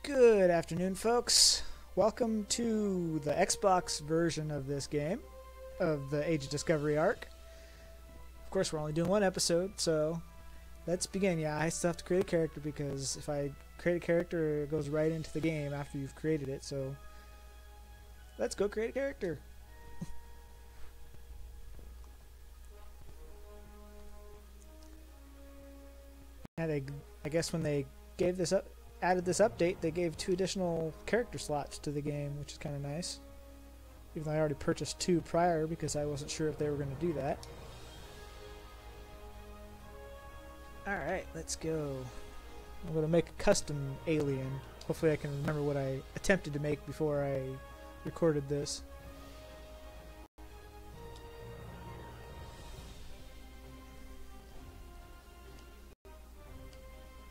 Good afternoon, folks. Welcome to the Xbox version of this game, of the Age of Discovery arc. Of course, we're only doing one episode, so let's begin. Yeah, I still have to create a character because if I create a character, it goes right into the game after you've created it, so let's go create a character. And I guess when they gave this up, added this update, they gave 2 additional character slots to the game, which is kind of nice. Even though I already purchased 2 prior because I wasn't sure if they were going to do that. Alright, let's go. I'm going to make a custom alien. Hopefully I can remember what I attempted to make before I recorded this.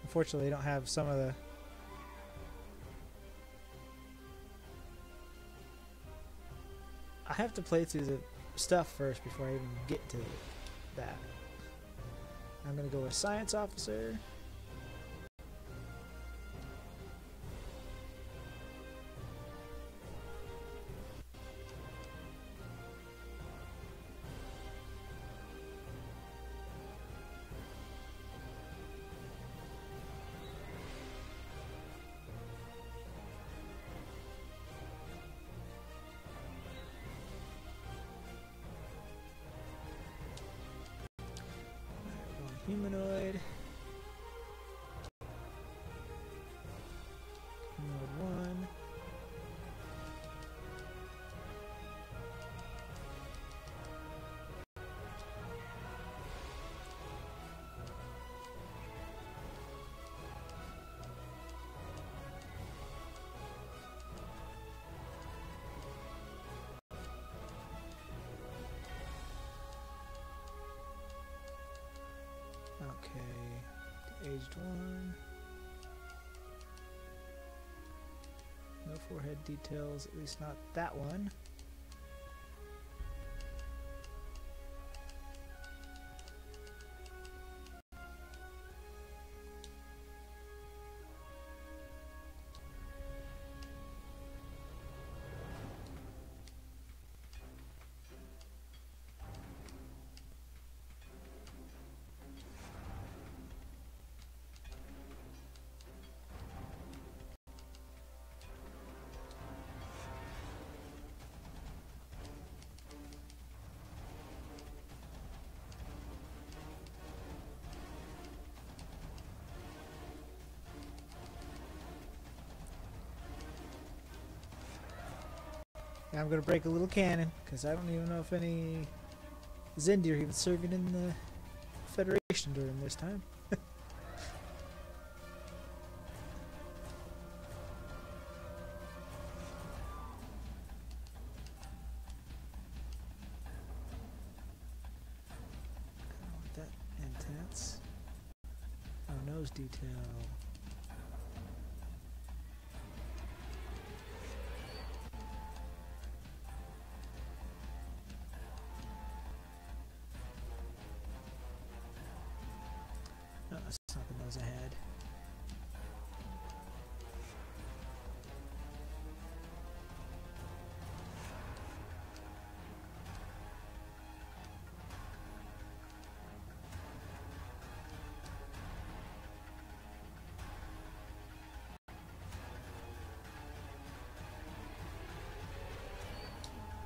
Unfortunately, I don't have some of the... I have to play through the stuff first before I even get to that. I'm going to go with Science Officer. Humanoid. Humanoid 1. Okay, aged 1. No forehead details, at least not that one. Now I'm going to break a little cannon, because I don't even know if any Zendi are even serving in the Federation during this time. I don't want that intense. Oh, nose detail. No, that's not the nose I had.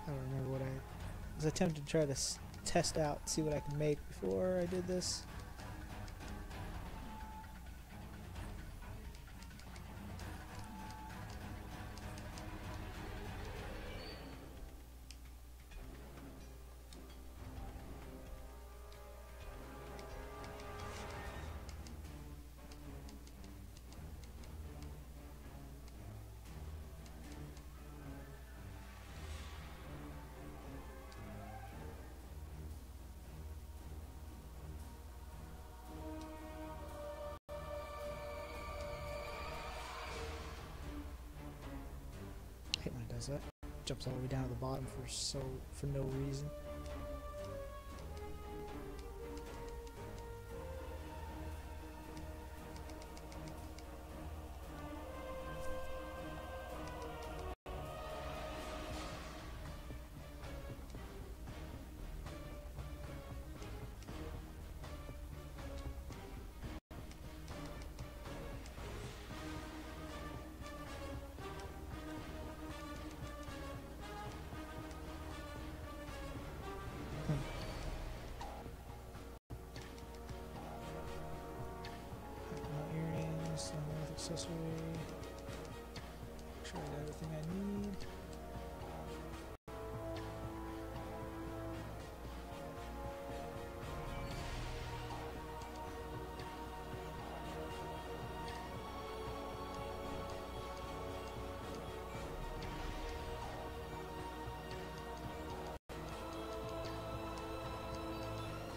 I don't remember what I was attempting to try to test out, see what I can make before I did this. I hate when it does that. Jumps all the way down to the bottom for no reason. accessory. Make sure I got everything I need.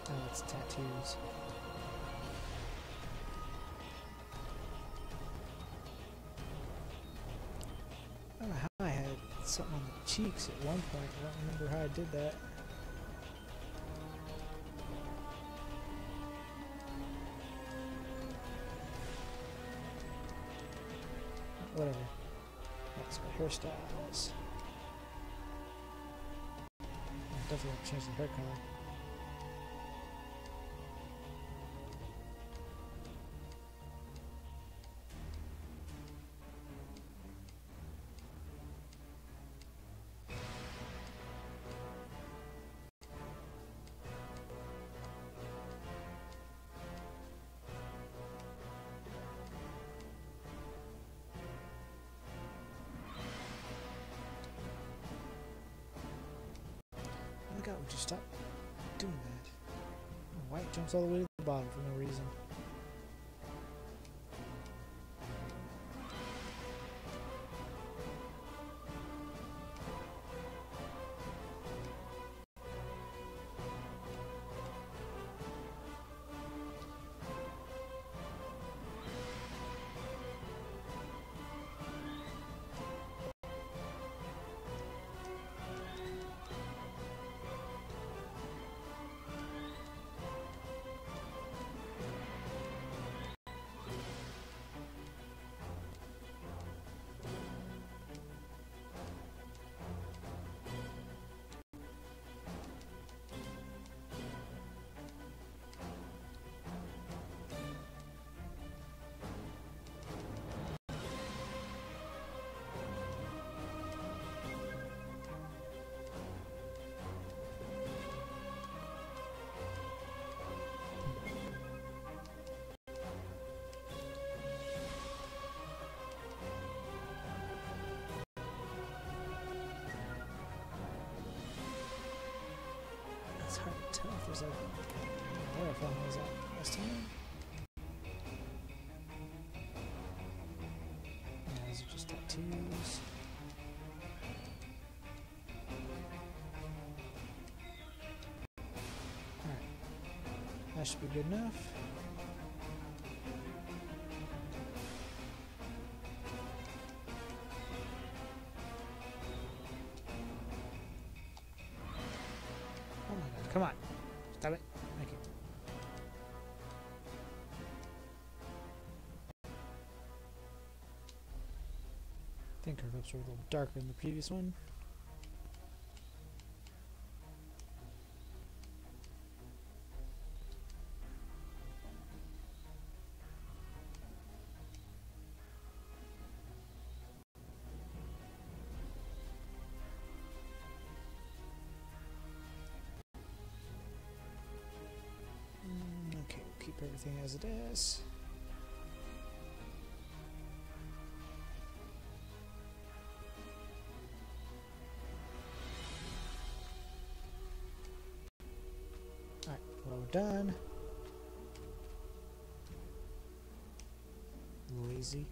Oh, it's tattoos. I don't know how I had something on the cheeks at one point. I don't remember how I did that. Whatever. Let's go hairstyles. I definitely have to change the hair color. God, would you stop doing that? White jumps all the way to the bottom for no reason. It's hard to tell if there's like where I found those out last time. Yeah, those are just tattoos. Alright. That should be good enough. Oh my god, come on. Stop it. Thank you. I think our lips are a little darker than the previous one. Okay, we'll keep everything as it is. Alright, well, we're done. Lazy.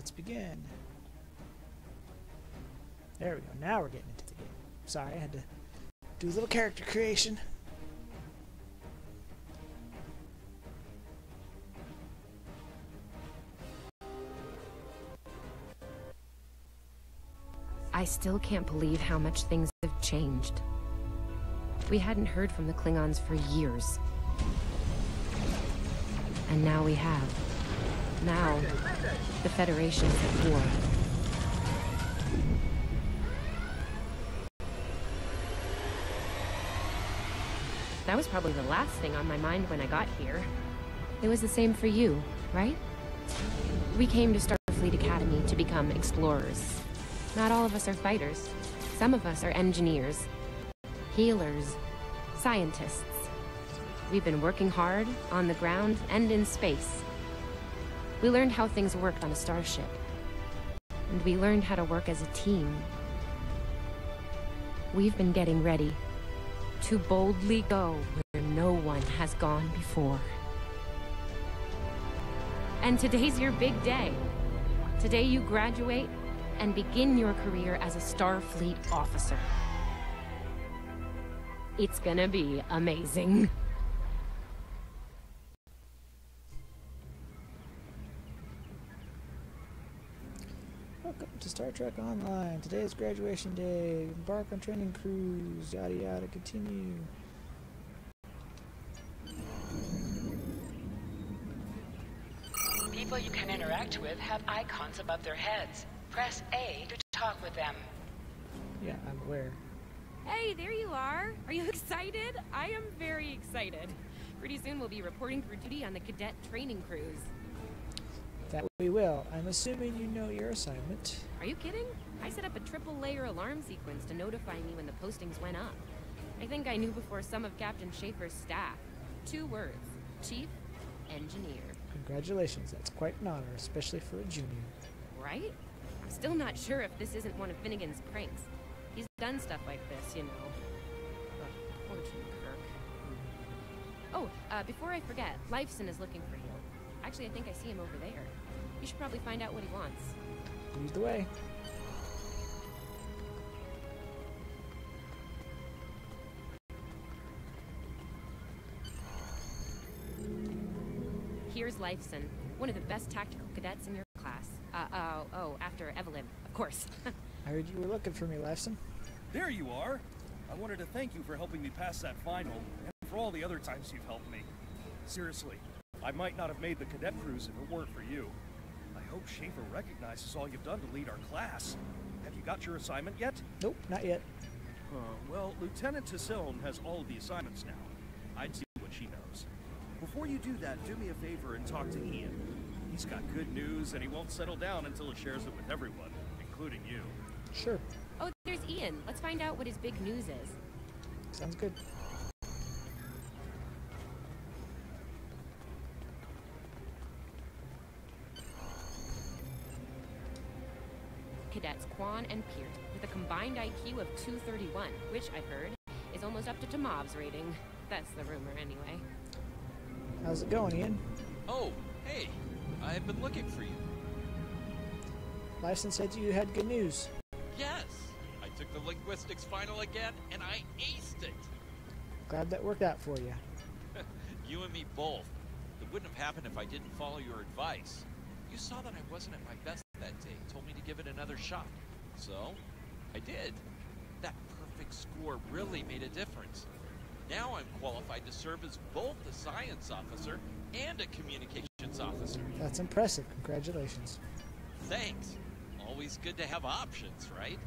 let's begin. There we go. Now we're getting into the game. Sorry, I had to do a little character creation. I still can't believe how much things have changed. We hadn't heard from the Klingons for years. And now we have. Now, the Federation's at war. That was probably the last thing on my mind when I got here. It was the same for you, right? We came to Starfleet Academy to become explorers. Not all of us are fighters. Some of us are engineers, healers, scientists. We've been working hard on the ground and in space. We learned how things worked on a starship. And we learned how to work as a team. We've been getting ready to boldly go where no one has gone before. And today's your big day. Today you graduate and begin your career as a Starfleet officer. It's gonna be amazing. Welcome to Star Trek Online. Today is graduation day. Embark on training cruise. Yada yada. Continue. People you can interact with have icons above their heads. Press A to talk with them. Yeah, I'm aware. Hey, there you are. Are you excited? I am very excited. Pretty soon we'll be reporting for duty on the cadet training cruise. That we will. I'm assuming you know your assignment. Are you kidding? I set up a triple-layer alarm sequence to notify me when the postings went up. I think I knew before some of Captain Schaefer's staff. 2 words. Chief Engineer. Congratulations. That's quite an honor, especially for a junior. Right? I'm still not sure if this isn't one of Finnegan's pranks. He's done stuff like this, you know. Poor Jim Kirk. Oh, before I forget, Lifeson is looking for you. Actually, I think I see him over there. You should probably find out what he wants. Lead the way. Here's Lifeson, one of the best tactical cadets in your class. After Evelyn, of course. I heard you were looking for me, Lifeson. There you are! I wanted to thank you for helping me pass that final, and for all the other times you've helped me. Seriously, I might not have made the cadet cruise if it weren't for you. I hope Schaefer recognizes all you've done to lead our class. Have you got your assignment yet? Nope, not yet. Well, Lieutenant Tassone has all of the assignments now. I'd see what she knows. Before you do that, do me a favor and talk to Ian. He's got good news, and he won't settle down until he shares it with everyone, including you. Sure. Oh, there's Ian. Let's find out what his big news is. Sounds good. Cadets Quan and Peart with a combined IQ of 231, which I've heard is almost up to Tamov's rating. That's the rumor, anyway. How's it going, Ian? Oh, hey. I've been looking for you. Lifeson said you had good news. Yes. I took the linguistics final again, and I aced it. Glad that worked out for you. You and me both. It wouldn't have happened if I didn't follow your advice. You saw that I wasn't at my best that day, told me to give it another shot. So, I did. That perfect score really made a difference. Now I'm qualified to serve as both a science officer and a communications officer. That's impressive. Congratulations. Thanks. Always good to have options, right?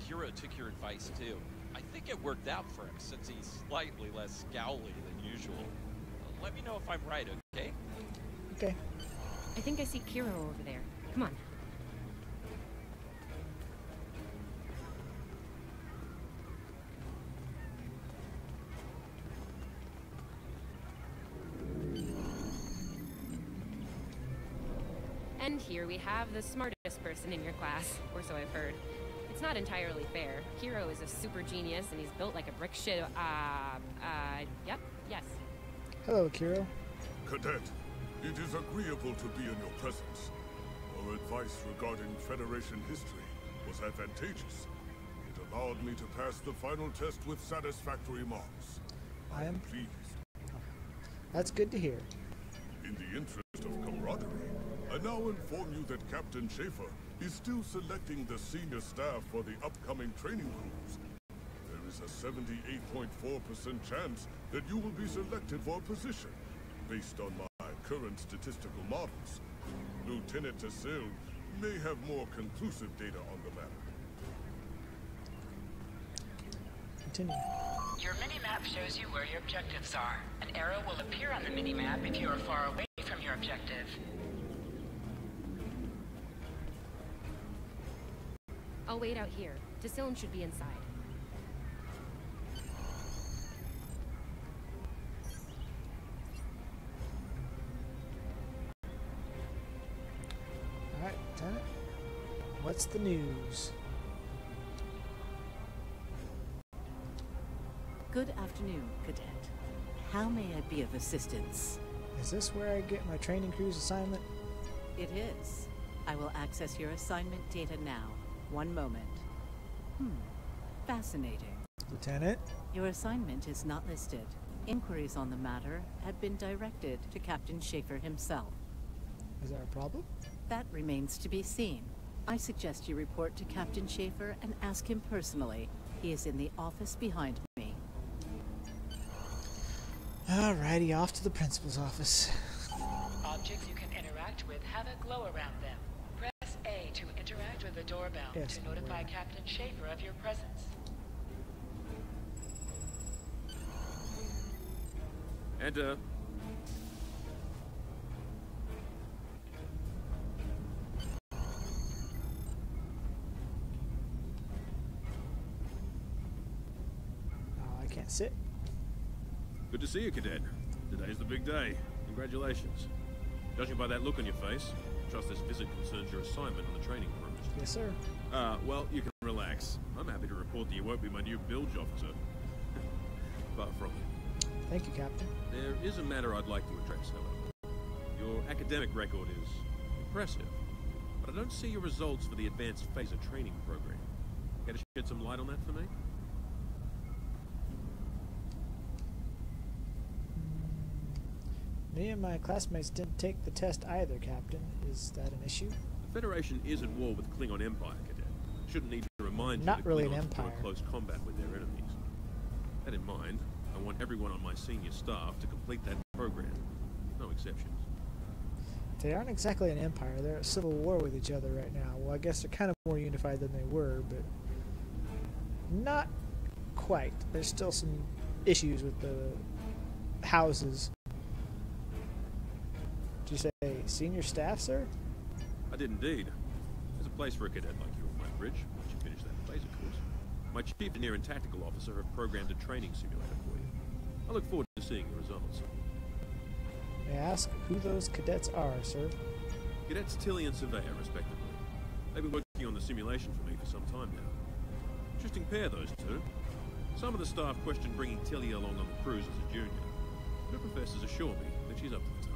Hiro took your advice too. I think it worked out for him since he's slightly less scowly than usual. Let me know if I'm right, okay? Okay. I think I see Kiro over there. Come on. And here we have the smartest person in your class, or so I've heard. It's not entirely fair. Kiro is a super genius, and he's built like a brick shit. Yep, yes. Hello, Kiro. Cadet, it is agreeable to be in your presence. Your advice regarding Federation history was advantageous. It allowed me to pass the final test with satisfactory marks. I am pleased. That's good to hear. In the interest of camaraderie, I now inform you that Captain Schaefer is still selecting the senior staff for the upcoming training cruise. There is a 78.4% chance that you will be selected for a position, based on my current statistical models. Lieutenant Tassil may have more conclusive data on the matter. Continue. Your mini-map shows you where your objectives are. An arrow will appear on the mini-map if you are far away from your objective. I'll wait out here. Tassilm should be inside. Alright, Lieutenant. What's the news? Good afternoon, Cadet. How may I be of assistance? Is this where I get my training cruise assignment? It is. I will access your assignment data now. One moment. Fascinating. Lieutenant? Your assignment is not listed. Inquiries on the matter have been directed to Captain Schaefer himself. Is there a problem? That remains to be seen. I suggest you report to Captain Schaefer and ask him personally. He is in the office behind me. Alrighty, off to the principal's office. Objects you can interact with have a glow around them. Press A to interact with the doorbell Yes, to notify Captain Schaefer of your presence. Enter. Oh, I can't sit. Good to see you, Cadet. Today's the big day. Congratulations. Judging by that look on your face, I trust this visit concerns your assignment on the training cruise. Yes, sir. Well, you can relax. I'm happy to report that you won't be my new bilge officer. Far from it. Thank you, Captain. There is a matter I'd like to address, however. Your academic record is impressive, but I don't see your results for the advanced phaser training program. Care to shed some light on that for me? Me and my classmates didn't take the test either, Captain. Is that an issue? The Federation is at war with Klingon Empire, Cadet. Shouldn't need to remind you Not that really an Klingons empire. are in close combat with their enemies. That in mind, I want everyone on my senior staff to complete that program. No exceptions. They aren't exactly an empire. They're at civil war with each other right now. Well, I guess they're kind of more unified than they were, but not quite. There's still some issues with the houses. Did you say senior staff, sir? I did indeed. There's a place for a cadet like you on my bridge once you finish that phaser course. My chief engineer and tactical officer have programmed a training simulator for you. I look forward to seeing your results. May I ask who those cadets are, sir? Cadets Tilly and Surveyor, respectively. They've been working on the simulation for me for some time now. Interesting pair, those two. Some of the staff question bringing Tilly along on the cruise as a junior. Her professors assure me that she's up to the task.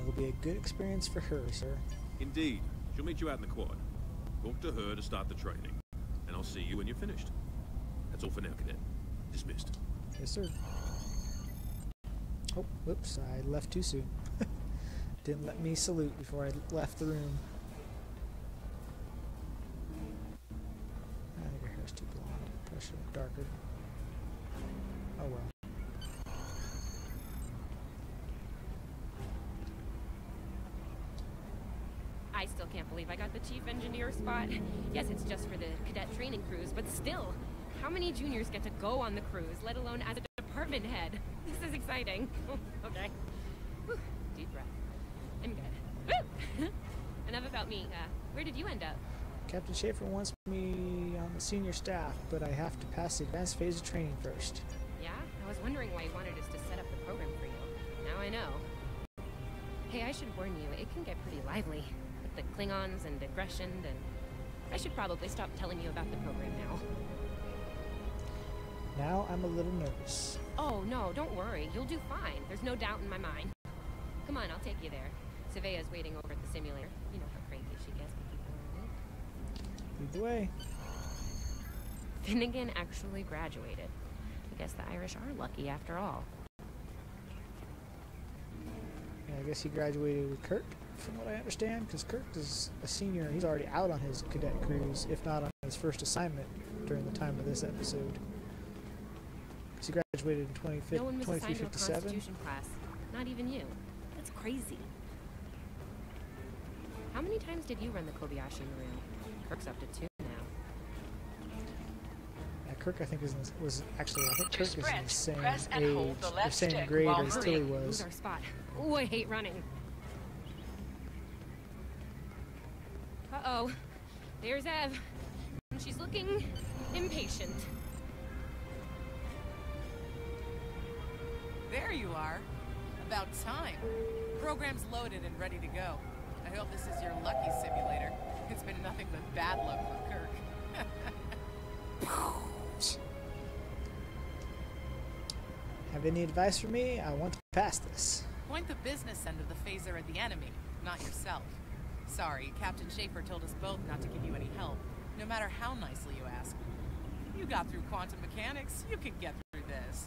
It'll be a good experience for her, sir. Indeed. She'll meet you out in the quad. Talk to her to start the training, and I'll see you when you're finished. That's all for now, Cadet. Dismissed. Yes, sir. Oh, whoops, I left too soon. Didn't let me salute before I left the room. I think her hair's too blonde. Probably should look darker. Oh well. I still can't believe I got the chief engineer spot. Yes, it's just for the cadet training cruise, but still, how many juniors get to go on the cruise, let alone as a department head? This is exciting. Okay. Whew. Deep breath. I'm good. Woo! Enough about me. Where did you end up? Captain Schaefer wants me on the senior staff, but I have to pass the advanced phase of training first. Yeah? I was wondering why you wanted us to set up the program for you. Now I know. Hey, I should warn you, it can get pretty lively. With the Klingons and aggression, and I should probably stop telling you about the program now. Now I'm a little nervous. Oh, no, don't worry. You'll do fine. There's no doubt in my mind. Come on, I'll take you there. Surveyor's waiting over at the simulator. You know how crazy she gets when people are in it. Lead the way. Finnegan actually graduated. I guess the Irish are lucky after all. Yeah, I guess he graduated with Kirk, from what I understand, because Kirk is a senior. He's already out on his cadet cruise, if not on his first assignment during the time of this episode. Because he graduated in 2357. No one was assigned to a Constitution class. Not even you. That's crazy. How many times did you run the Kobayashi Maru? Kirk's up to 2 now. Yeah, Kirk, I think, was actually, I think To Kirk is in sprint, the same press and age, hold the or left same stick grade while as hurrying. Tilly Lose was. our spot. Ooh, I hate running. Uh-oh. There's Ev. She's looking impatient. There you are. About time. Program's loaded and ready to go. I hope this is your lucky simulator. It's been nothing but bad luck with Kirk. Have any advice for me? I want to pass this. Point the business end of the phaser at the enemy, not yourself. Sorry, Captain Schaefer told us both not to give you any help, no matter how nicely you ask. You got through quantum mechanics, you can get through this.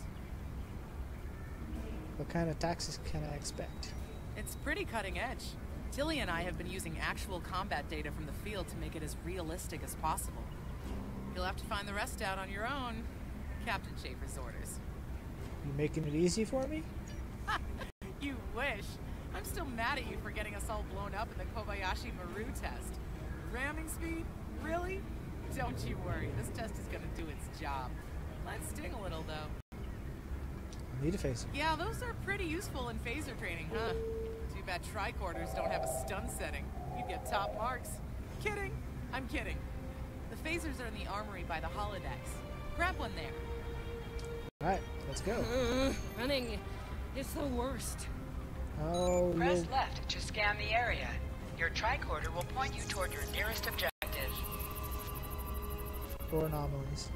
What kind of taxes can I expect? It's pretty cutting edge. Tilly and I have been using actual combat data from the field to make it as realistic as possible. You'll have to find the rest out on your own. Captain Schaefer's orders. You making it easy for me? You wish. I'm still mad at you for getting us all blown up in the Kobayashi Maru test. Ramming speed? Really? Don't you worry, this test is gonna do its job. Might sting a little, though. I need a phaser. Yeah, those are pretty useful in phaser training, huh? Too bad tricorders don't have a stun setting. You'd get top marks. Kidding. I'm kidding. The phasers are in the armory by the holodecks. Grab one there. Alright, let's go. Running is the worst. Oh, Press you'll- left to scan the area. Your tricorder will point you toward your nearest objective. or anomalies.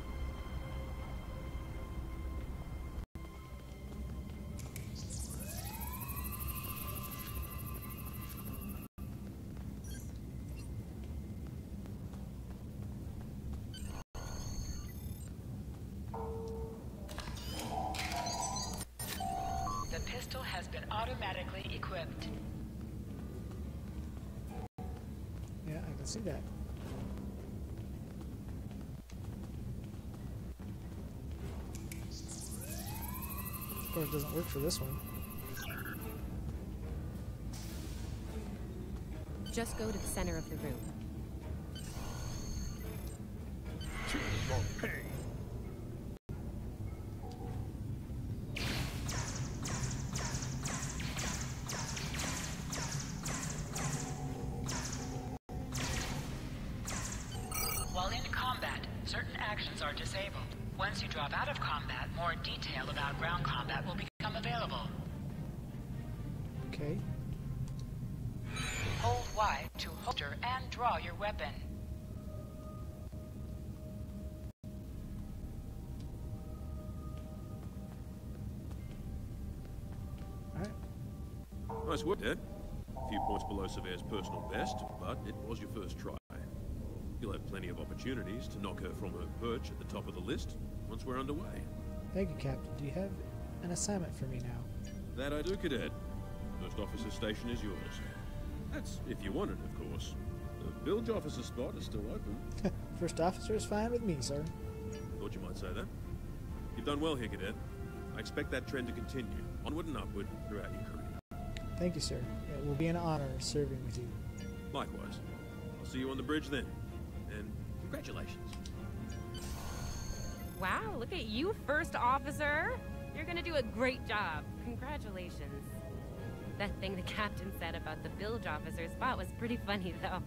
The pistol has been automatically equipped. Yeah, I can see that. Of course, it doesn't work for this one. Just go to the center of the room. While in combat, certain actions are disabled. Once you drop out of combat, more detail about ground combat will become available. Okay. Hold Y to holster and draw your weapon. Alright. Nice work, Dad. A few points below Surveyor's personal best, but it was your first try. You'll have plenty of opportunities to knock her from her perch at the top of the list once we're underway. Thank you, Captain. Do you have an assignment for me now? That I do, Cadet. First officer station is yours. That's if you want it, of course. The bilge officer spot is still open. First officer is fine with me, sir. Thought you might say that. You've done well here, Cadet. I expect that trend to continue, onward and upward, throughout your career. Thank you, sir. It will be an honor serving with you. Likewise. I'll see you on the bridge then. And congratulations. Wow, look at you, first officer. You're gonna do a great job. Congratulations. That thing the captain said about the bilge officer spot was pretty funny, though.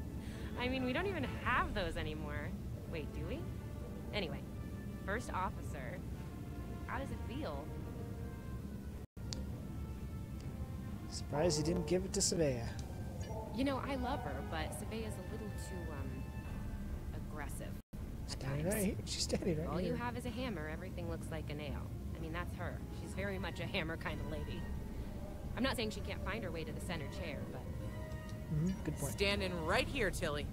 I mean, we don't even have those anymore. Wait, do we? Anyway, first officer. How does it feel? Surprised you didn't give it to Savea. You know, I love her, but Savea's a little too, aggressive. at Standing times. right here. She's standing right All here. you have is a hammer, everything looks like a nail. I mean, that's her. She's very much a hammer kind of lady. I'm not saying she can't find her way to the center chair, but Good point. Standing right here, Tilly.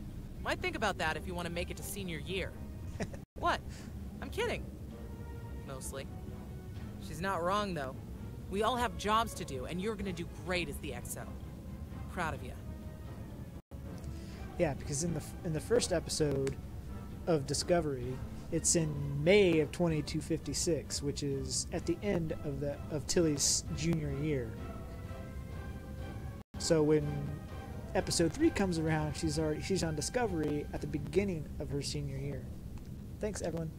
Might think about that if you want to make it to senior year. What? I'm kidding. Mostly. She's not wrong, though. We all have jobs to do, and you're gonna do great as the XO. Proud of you. Yeah, because in the first episode of Discovery, it's in May of 2256, which is at the end of Tilly's junior year. So when episode 3 comes around, she's on Discovery at the beginning of her senior year. Thanks, Evelyn.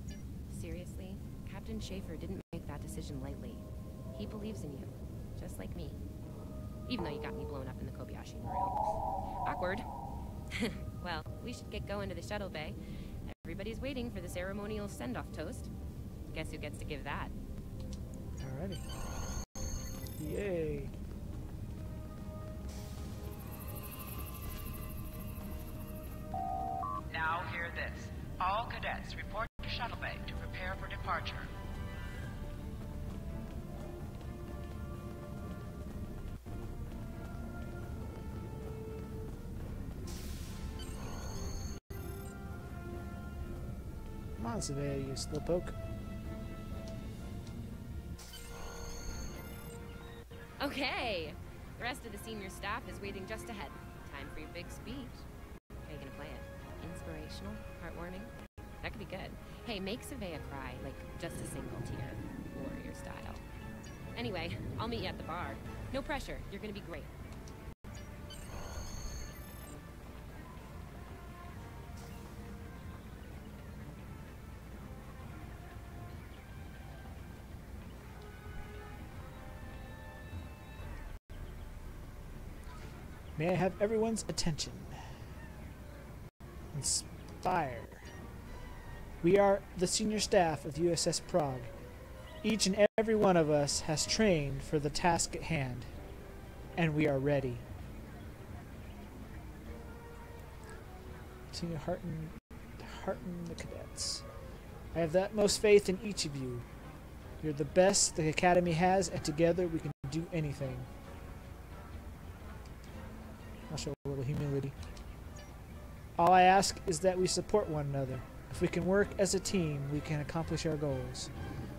Seriously, Captain Schaefer didn't make that decision lightly. He believes in you, just like me. Even though you got me blown up in the Kobayashi Maru. Awkward. Well, we should get going to the shuttle bay. Everybody's waiting for the ceremonial send-off toast. Guess who gets to give that? Alrighty. Yay. Now hear this. All cadets report to shuttle bay to prepare for departure. Come on, Savea, you slowpoke. Okay! The rest of the senior staff is waiting just ahead. Time for your big speech. How are you gonna play it? Inspirational? Heartwarming? That could be good. Hey, make Savea cry, like just a single tear. Warrior style. Anyway, I'll meet you at the bar. No pressure, you're gonna be great. May I have everyone's attention? Inspire. We are the senior staff of USS Prague. Each and every one of us has trained for the task at hand, and we are ready. To hearten the cadets. I have the utmost faith in each of you. You're the best the Academy has, and together we can do anything. I'll show a little humility. All I ask is that we support one another. If we can work as a team, we can accomplish our goals.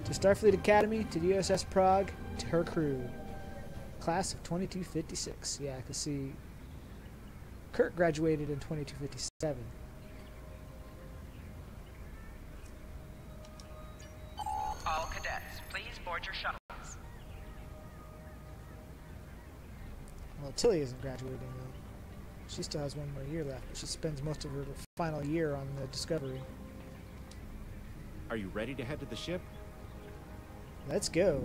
To Starfleet Academy, to the USS Prague, to her crew. Class of 2256. Yeah, I can see Kirk graduated in 2257. All cadets, please board your shuttles. Well, Tilly isn't graduating though. She still has one more year left, but she spends most of her final year on the Discovery. Are you ready to head to the ship? Let's go.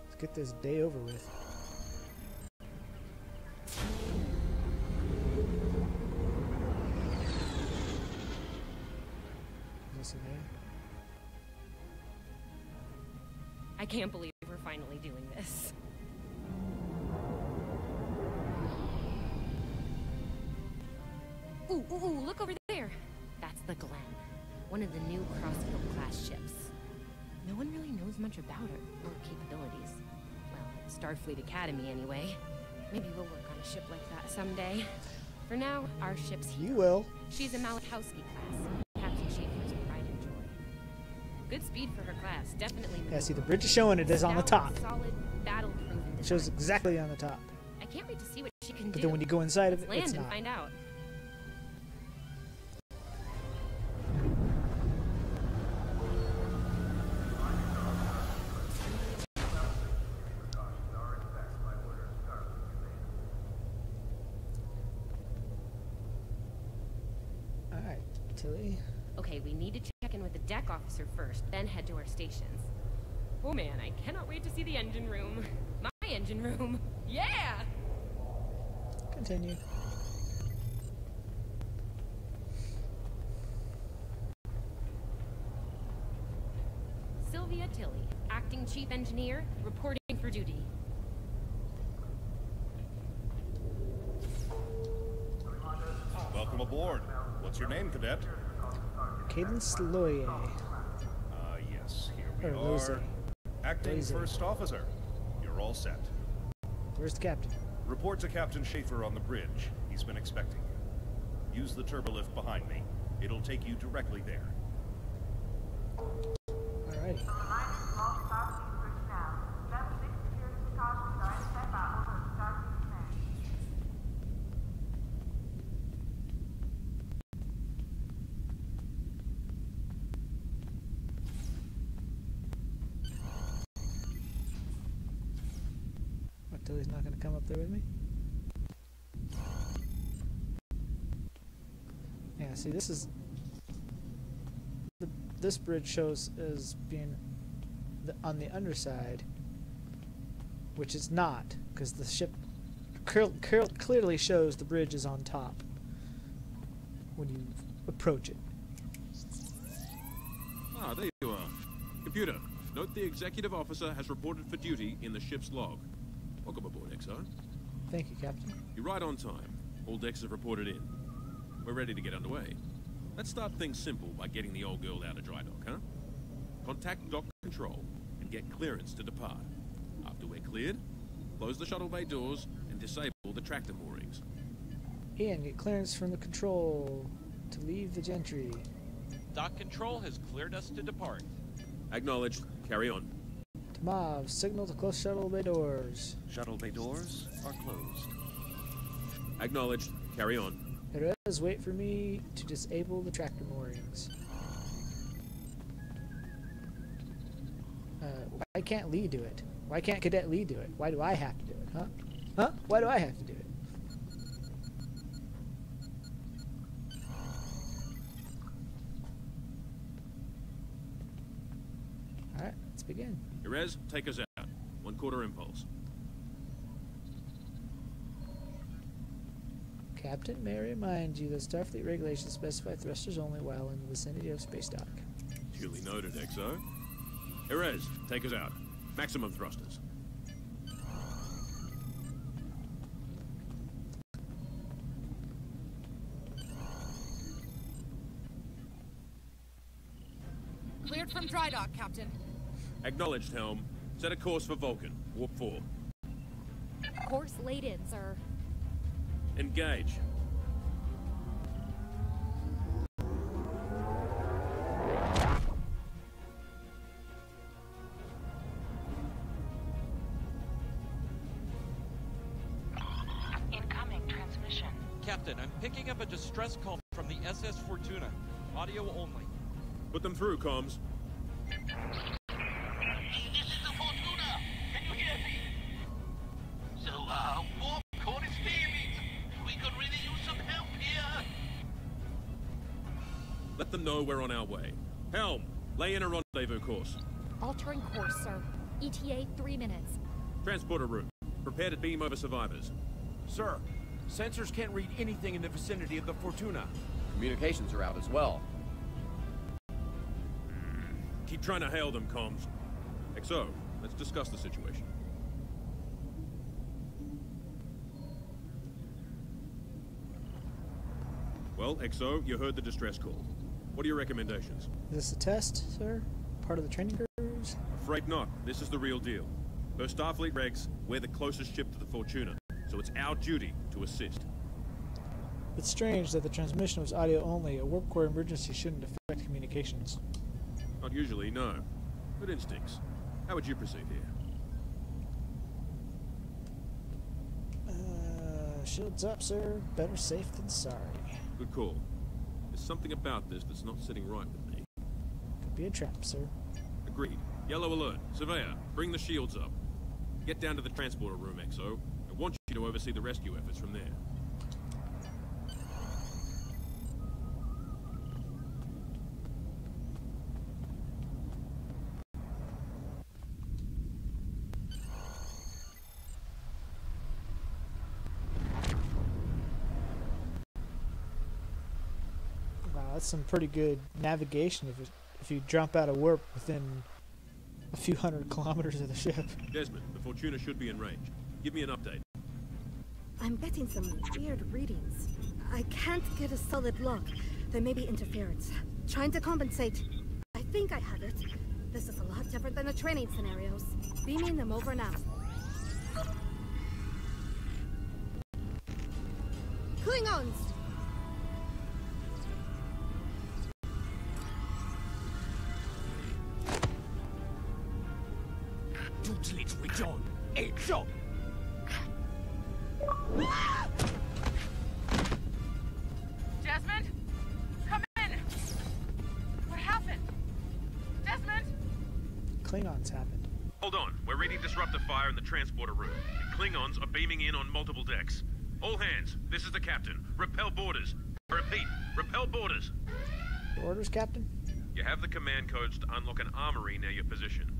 Let's get this day over with. Is this an I can't believe we're finally doing this. Ooh, look over there. That's the Glen, one of the new Crossfield-class ships. No one really knows much about her or her capabilities. Well, Starfleet Academy anyway. Maybe we'll work on a ship like that someday. For now, our ship's here. You will. She's a Malachowski class, Captain Schaefer's pride and joy. Good speed for her class, definitely. Yeah, see, the bridge is showing it is on the top. Solid, battle-proven It shows exactly on the top. I can't wait to see what she can do. But then when you go inside of it, Let's it's land not. and find out. Alright, Tilly. Okay, we need to check in with the deck officer first, then head to our stations. Oh man, I cannot wait to see the engine room. My engine room. Yeah! Continue. Sylvia Tilly, acting chief engineer, reporting for duty. Welcome aboard. What's your name, cadet? Cadence Loye. Yes, here we Or Lose. are. Acting Lose. first officer. You're all set. Where's the captain? Report to Captain Schaefer on the bridge. He's been expecting you. Use the turbolift behind me. It'll take you directly there. Alrighty. Until he's not going to come up there with me. Yeah, see, this is this bridge shows as being on the underside, which is not, because the ship clearly shows the bridge is on top when you approach it. Ah, there you are. Computer, note the executive officer has reported for duty in the ship's log. Welcome aboard, XO. Thank you, Captain. You're right on time. All decks have reported in. We're ready to get underway. Let's start things simple by getting the old girl out of dry dock, huh? Contact dock control and get clearance to depart. After we're cleared, close the shuttle bay doors and disable the tractor moorings. Ian, get clearance from the control to leave the Gentry. Dock control has cleared us to depart. Acknowledged. Carry on. Tamav, signal to close shuttle bay doors. Shuttle bay doors are closed. Acknowledged. Carry on. Perez, wait for me to disable the tractor moorings. Why can't Lee do it? Why can't Cadet Lee do it? Why do I have to do it, huh? Huh? Why do I have to do it? Alright, let's begin. Perez, take us out. 1/4 impulse. Captain, may I remind you that Starfleet regulations specify thrusters only while in the vicinity of space dock. Duly noted, XO. Perez, take us out. Maximum thrusters. Cleared from dry dock, Captain. Acknowledged, Helm. Set a course for Vulcan. Warp 4. Course laid in, sir. Engage. Incoming transmission. Captain, I'm picking up a distress call from the SS Fortuna. Audio only. Put them through, comms. This is the Fortuna! Can you hear me? So, warp core is failing. We could really use some help here. Let them know we're on our way. Helm, lay in a rendezvous course. Altering course, sir. ETA 3 minutes. Transporter route. Prepare to beam over survivors. Sir, sensors can't read anything in the vicinity of the Fortuna. Communications are out as well. Keep trying to hail them, comms. XO, let's discuss the situation. Well, XO, you heard the distress call. What are your recommendations? Is this a test, sir? Part of the training cruise? Afraid not. This is the real deal. Per Starfleet regs, we're the closest ship to the Fortuna, so it's our duty to assist. It's strange that the transmission was audio only. A warp core emergency shouldn't affect communications. Not usually, no. Good instincts. How would you proceed here? Shields up, sir. Better safe than sorry. Good call. There's something about this that's not sitting right with me. Could be a trap, sir. Agreed. Yellow alert. Surveyor, bring the shields up. Get down to the transporter room, XO. I want you to oversee the rescue efforts from there. Wow, that's some pretty good navigation if you jump out of warp within a few hundred kilometers of the ship. Desmond, the Fortuna should be in range. Give me an update. I'm getting some weird readings. I can't get a solid lock. There may be interference. Trying to compensate. I think I have it. This is a lot different than the training scenarios. Beaming them over now. Klingons! Desmond? Come in! What happened? Desmond? Klingons happened. Hold on. We're reading disruptor fire in the transporter room. And Klingons are beaming in on multiple decks. All hands. This is the captain. Repel borders. I repeat, repel borders. Your orders, Captain? You have the command codes to unlock an armory near your position.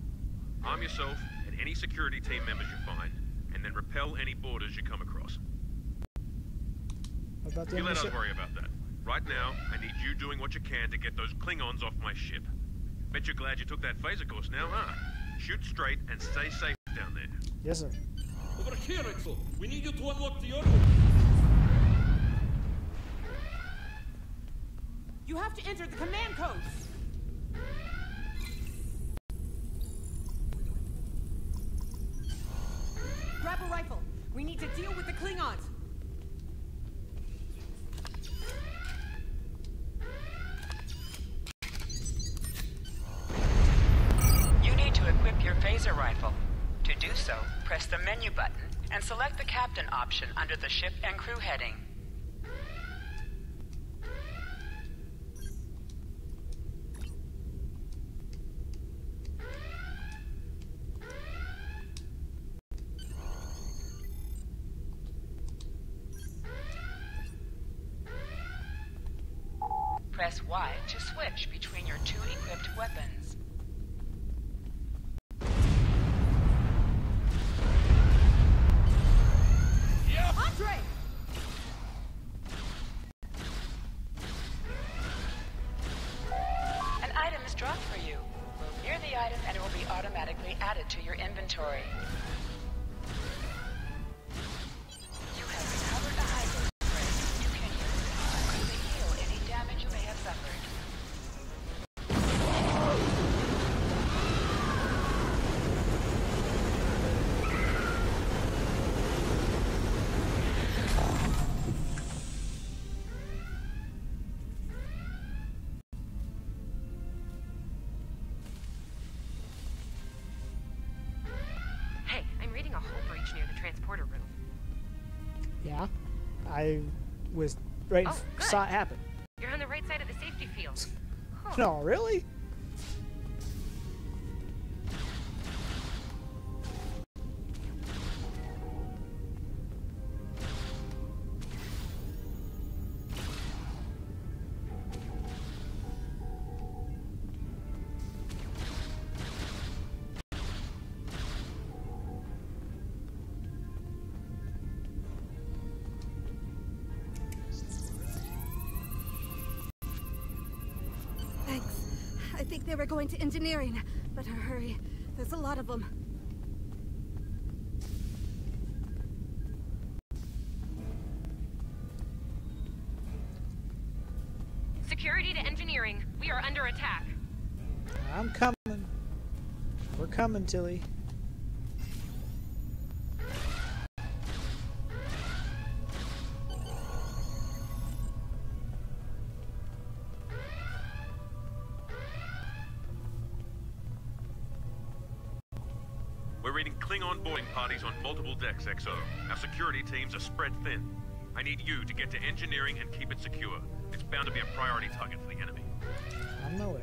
Arm yourself and any security team members you find, and then repel any borders you come across. What about the You let us ship? worry about that. Right now, I need you doing what you can to get those Klingons off my ship. Bet you're glad you took that phaser course now, huh? Shoot straight and stay safe down there. Yes, sir. Over here, Exo. We need you to unlock the order. You have to enter the command codes! Grab a rifle. We need to deal with the Klingons. You need to equip your phaser rifle. To do so, press the menu button and select the captain option under the ship and crew heading. Press Y to switch between your two equipped weapons. Andre! An item is dropped for you. Move near the item and it will be automatically added to your inventory. You have recovered a hydro spray. You can use it to quickly heal any damage you may have suffered. Hey, I'm reading a hull breach near the transporter room. Yeah. I was right. Oh, good. Saw it happen. You're on the right side of the safety field. Huh. No, really? Thanks. I think they were going to engineering. Better hurry. There's a lot of them. Security to engineering. We are under attack. I'm coming. We're coming, Tilly. We're reading Klingon boarding parties on multiple decks, XO. Our security teams are spread thin. I need you to get to engineering and keep it secure. It's bound to be a priority target for the enemy. On my way.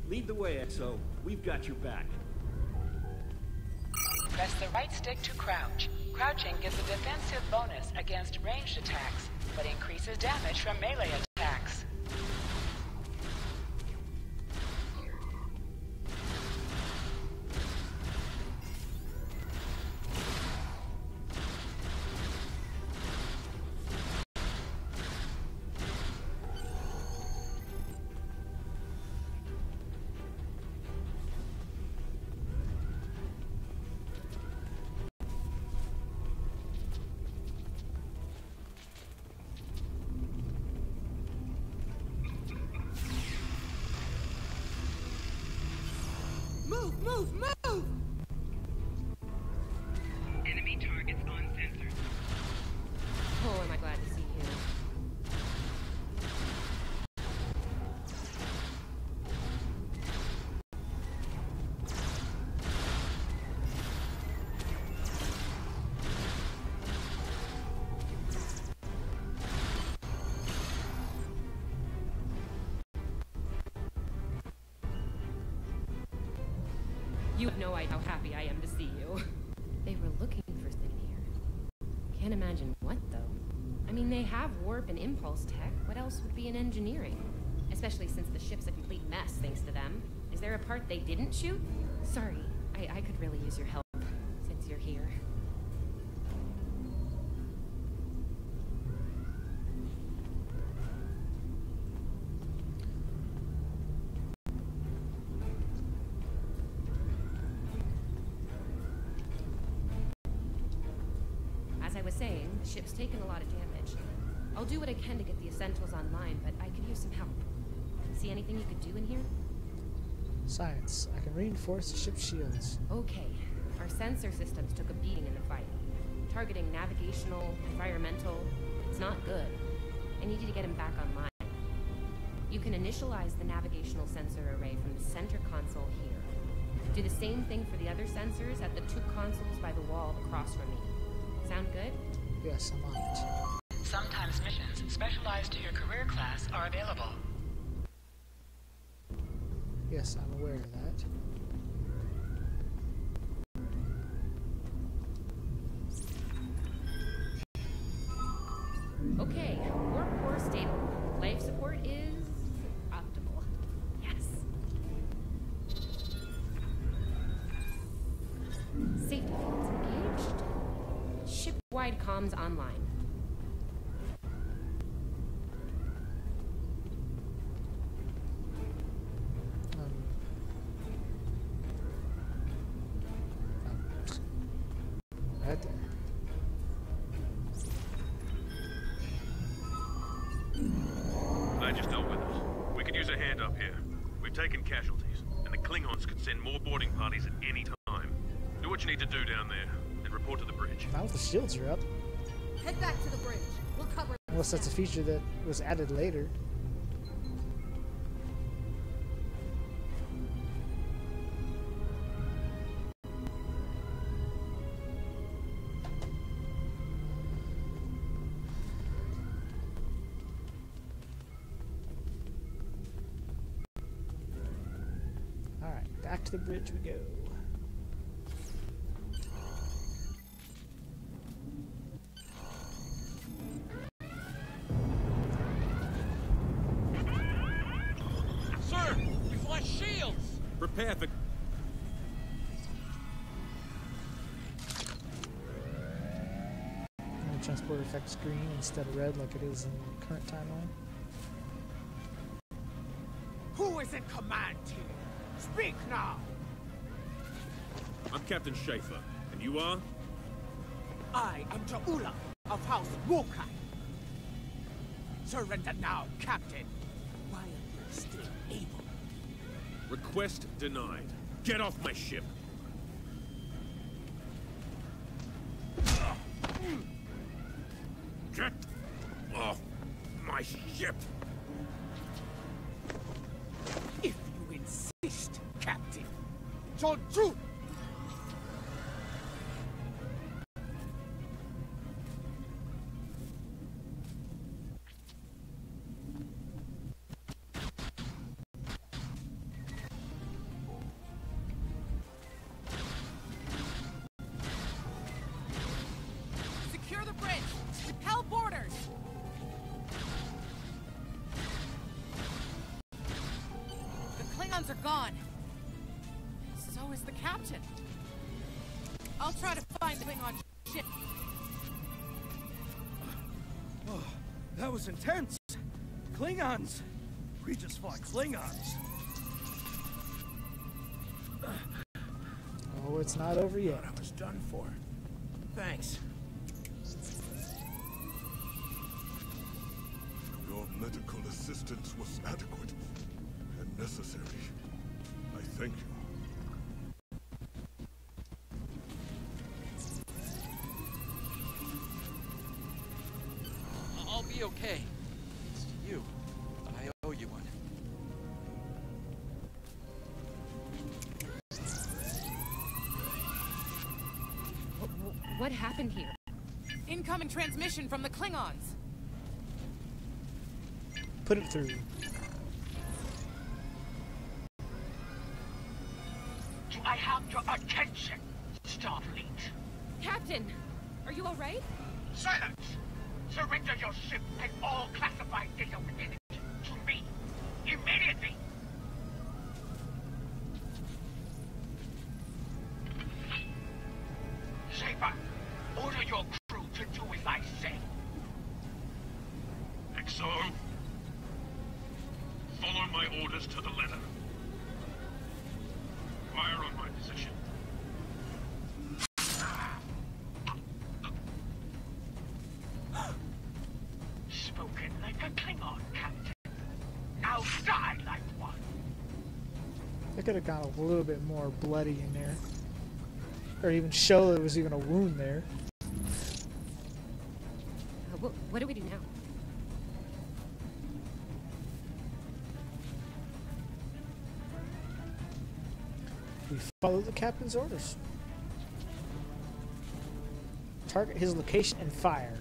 Lead the way, XO. We've got your back. Press the right stick to crouch. Crouching gives a defensive bonus against ranged attacks, but increases damage from melee attacks. Move, move, move! Enemy targets on sensors. Oh, am I glad to see you. You have no idea how happy I am to see you. They were looking for something here. Can't imagine what, though. I mean, they have warp and impulse tech. What else would be in engineering? Especially since the ship's a complete mess, thanks to them. Is there a part they didn't shoot? Sorry, I could really use your help, since you're here. As I was saying, the ship's taken a lot of damage. I'll do what I can to get the essentials online, but I could use some help. See anything you could do in here? Science. I can reinforce the ship's shields. Okay. Our sensor systems took a beating in the fight. Targeting navigational, environmental. It's not good. I need you to get them back online. You can initialize the navigational sensor array from the center console here. Do the same thing for the other sensors at the 2 consoles by the wall across from me. Sound good? Yes, I'm on it. Sometimes missions specialized to your career class are available. Yes, I'm aware of that. Okay, warp core stable. Life support is optimal. Yes. Safety fields engaged. Ship-wide comms online. Right there. Glad you still with us. We could use a hand up here. We've taken casualties, and the Klingons could send more boarding parties at any time. Do what you need to do down there, and report to the bridge. Now the shields are up. Head back to the bridge. We'll cover. Unless that's a feature that was added later. Alright, back to the bridge we go. Sir, we flash shields! Prepare for... And the transport affects green instead of red like it is in the current timeline. Who is in command here? Speak now! I'm Captain Schaefer, and you are? I am Ja'ula of House Wokai. Surrender now, Captain, while you're still able. Request denied. Get off my ship! Get off my ship! If you insist, Captain. Jonju! Secure the bridge! Repel boarders! The Klingons are gone. So is the captain. I'll try to find the Klingon ship. Oh, that was intense. Klingons. We just fought Klingons. Oh, it's not over yet. I was done for. Thanks. Your medical assistance was adequate and necessary. I thank you. be okay. It's to you, but I owe you one. What happened here? Incoming transmission from the Klingons. Put it through. Do I have your attention, Starfleet? Captain, are you all right? Silence! Surrender your ship and all classified data within it to me immediately. Schaefer, order your crew to do as I say. XO, follow my orders to the letter. Fire on my position. Spoken like a Klingon, Captain. Now die like one. I could have got a little bit more bloody in there. Or even show there was even a wound there. What do we do now? We follow the captain's orders. Target his location and fire.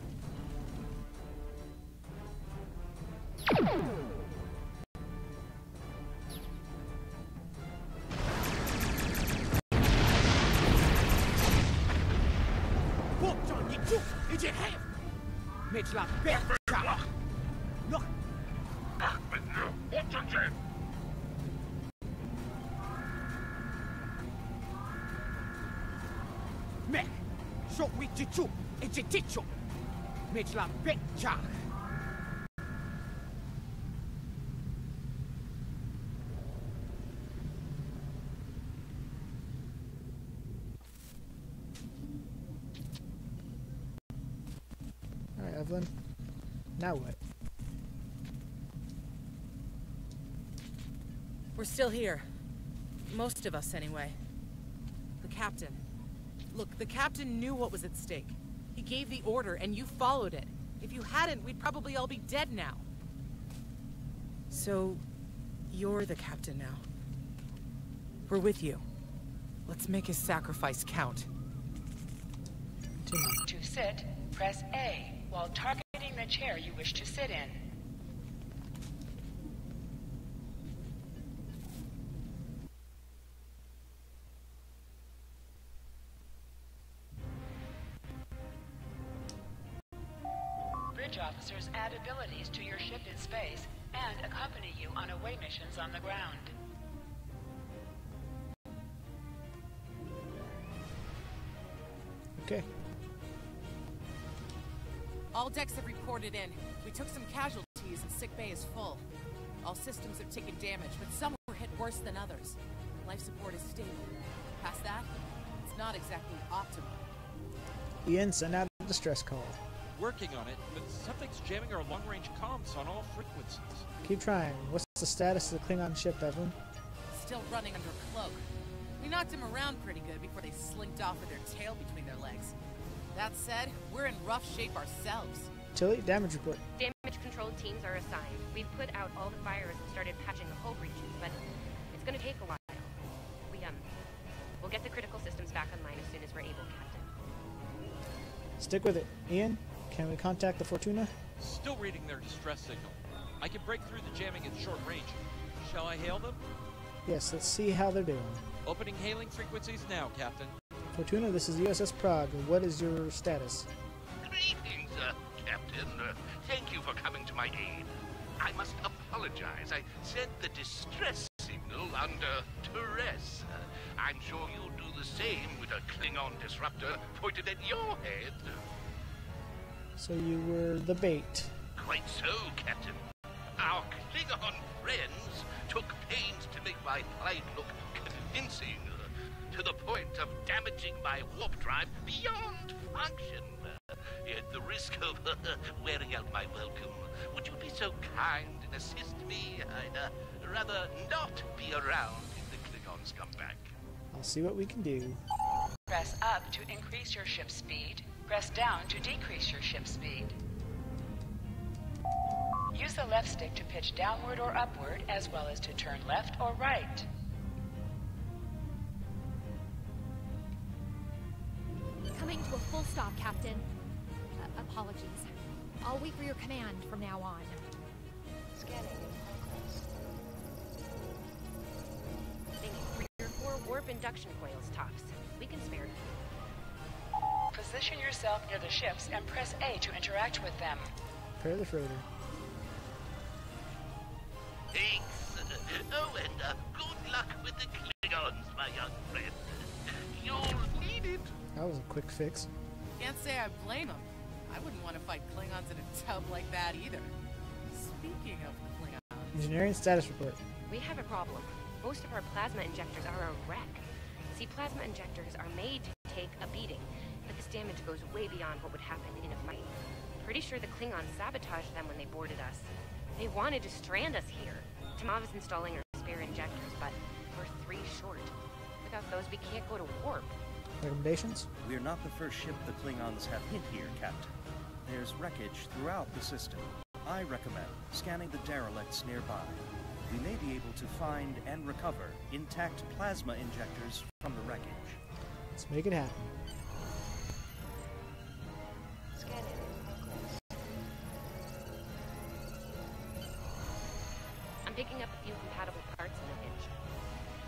Alright, Evelyn. Now what? We're still here. Most of us, anyway. The captain. Look, the captain knew what was at stake. He gave the order, and you followed it. If you hadn't, we'd probably all be dead now. So, you're the captain now. We're with you. Let's make his sacrifice count. To sit, press A while targeting the chair you wish to sit in. Bridge officers add abilities to your ship in space and accompany you on away missions on the ground. Okay. All decks have reported in. We took some casualties and sick bay is full. All systems have taken damage, but some were hit worse than others. Life support is stable. Past that, it's not exactly optimal. Ian, send out a distress call. Working on it, but something's jamming our long-range comms on all frequencies. Keep trying. What's the status of the Klingon ship, Evelyn? Still running under cloak. We knocked him around pretty good before they slinked off with their tail between their legs. That said, we're in rough shape ourselves. Tilly, damage report. Damage control teams are assigned. We've put out all the fires and started patching the hull breaches, but it's gonna take a while. We'll get the critical systems back online as soon as we're able, Captain. Stick with it. Ian, can we contact the Fortuna? Still reading their distress signal. I can break through the jamming at short range. Shall I hail them? Yes, let's see how they're doing. Opening hailing frequencies now, Captain. Fortuna, this is the USS Prague. What is your status? Greetings, Captain. Thank you for coming to my aid. I must apologize. I sent the distress signal under duress. I'm sure you'll do the same with a Klingon disruptor pointed at your head. So you were the bait. Quite so, Captain. Our Klingon friends took pains to make my plight look convincing, to the point of damaging my warp drive beyond function. At the risk of wearing out my welcome, would you be so kind and assist me? I'd rather not be around if the Klingons come back. I'll see what we can do. Press up to increase your ship speed. Press down to decrease your ship speed. Use the left stick to pitch downward or upward, as well as to turn left or right. Coming to a full stop, Captain. Apologies. I'll wait for your command from now on. Scanning in progress. They need 3 or 4 warp induction coils, tops. We can spare. Position yourself near the ships and press A to interact with them. Prepare the freighter. Thanks. Oh, and good luck with the Klingons, my young friend. You'll need it. That was a quick fix. Can't say I blame them. I wouldn't want to fight Klingons in a tub like that either. Speaking of Klingons... Engineering status report. We have a problem. Most of our plasma injectors are a wreck. See, plasma injectors are made to take a beating, but this damage goes way beyond what would happen in a fight. Pretty sure the Klingons sabotaged them when they boarded us. They wanted to strand us here. Tamav is installing our spare injectors, but we're 3 short. Without those, we can't go to warp. Recommendations? We're not the first ship the Klingons have hit here, Captain. There's wreckage throughout the system. I recommend scanning the derelicts nearby. We may be able to find and recover intact plasma injectors from the wreckage. Let's make it happen. Scanning in progress. I'm picking up a few compatible parts in the hinge.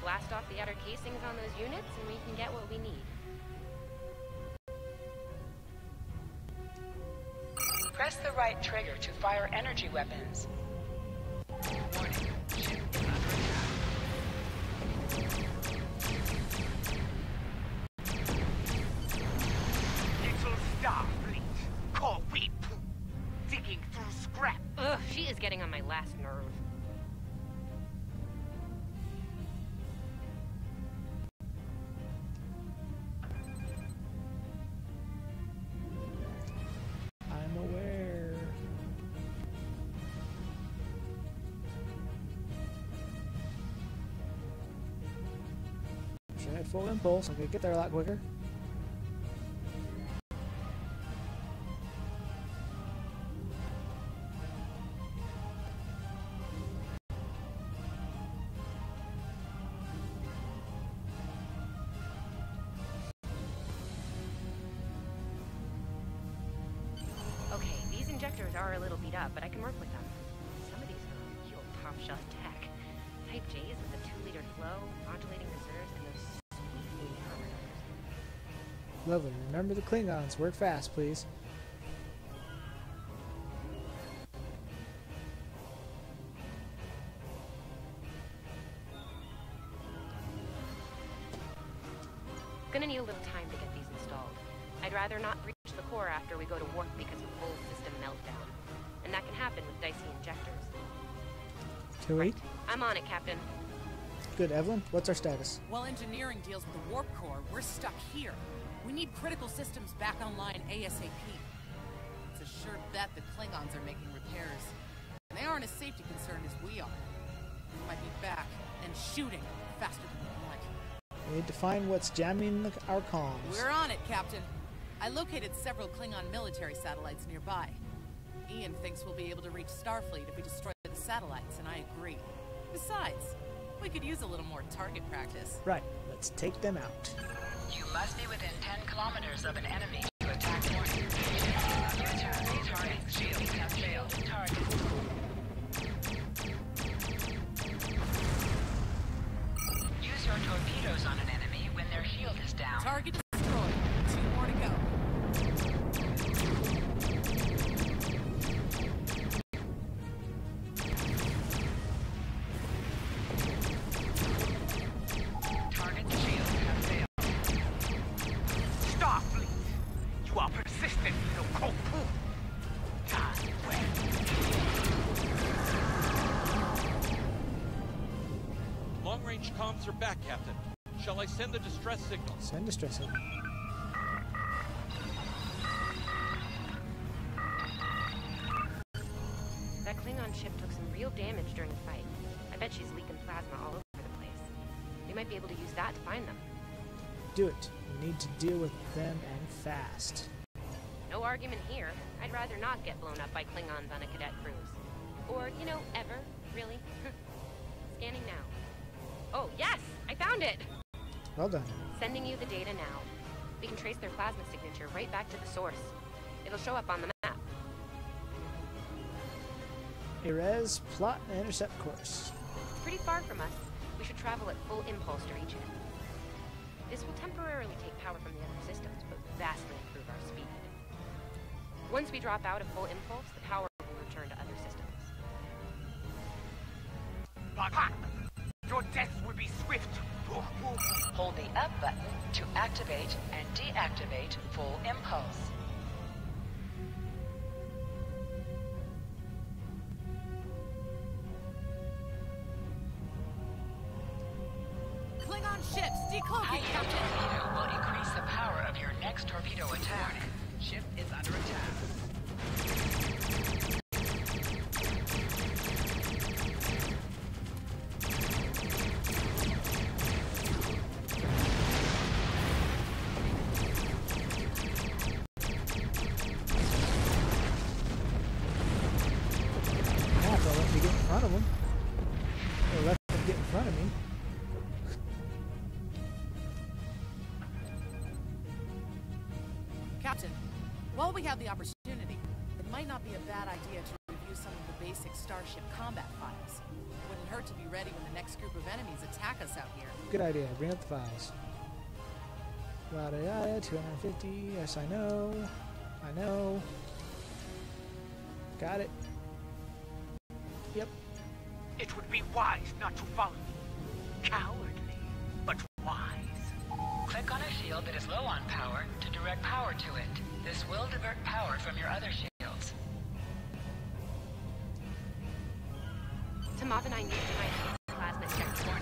Blast off the outer casings on those units, and we can get what we need. Press the right trigger to fire energy weapons. Warning. Ship is under attack. Little Starfleet, call we digging through scrap. Ugh, she is getting on my last nerve. I'm aware. Should I have full impulse? I could get there a lot quicker. Okay, these injectors are a little beat up, but I can work with them. Some of these are real top-shelf tech. Type J's with a 2-liter flow, modulating reserves, and those sweet new combinators. Lovely. Remember the Klingons. Work fast, please. Gonna need a little time to get these installed. I'd rather not breach the core after we go to warp because of full system meltdown. And that can happen with dicey injectors. Too late? I'm on it, Captain. Good. Evelyn, what's our status? While engineering deals with the warp core, we're stuck here. We need critical systems back online ASAP. It's a sure bet the Klingons are making repairs. And they aren't as safety concerned as we are. We might be back and shooting faster than we want. We need to find what's jamming our comms. We're on it, Captain. I located several Klingon military satellites nearby. Ian thinks we'll be able to reach Starfleet if we destroy the satellites, and I agree. Besides, we could use a little more target practice. Right. Let's take them out. You must be within 10 kilometers of an enemy to attack one. Use your target shields have failed. Target. Use your torpedoes on an enemy when their shield is down. Target destroyed. 2 more to go. Target's shields have failed. Starfleet, you are persistent, little cold. Time well. Long-range comms are back, Captain. Shall I send the distress signal? Send distress signal. That Klingon ship took some real damage during the fight. I bet she's leaking plasma all over the place. We might be able to use that to find them. Do it. We need to deal with them and fast. No argument here. I'd rather not get blown up by Klingons on a cadet cruise. Or, you know, ever, really. Scanning now. Oh, yes! I found it! Well done. Sending you the data now. We can trace their plasma signature right back to the source. It'll show up on the map. Erez, plot and intercept course. It's pretty far from us. We should travel at full impulse to reach it. This will temporarily take power from the other systems, but vastly improve our speed. Once we drop out of full impulse, the power will return to other systems. Your death will be swift. Hold the up button to activate and deactivate full impulse. Klingon ships, decloaking, High-yield Captain! torpedo will increase the power of your next torpedo attack. Ship is under attack. They'll let me get in front of them. Or let them get in front of me. Captain, while we have the opportunity, it might not be a bad idea to review some of the basic Starship combat files. It wouldn't hurt to be ready when the next group of enemies attack us out here. Good idea. Bring up the files. Yada yada, 250. Yes, I know. I know. Got it. Yep. It would be wise not to follow me. Cowardly, but wise. Click on a shield that is low on power to direct power to it. This will divert power from your other shields. Tamav and I need to find plasma technical.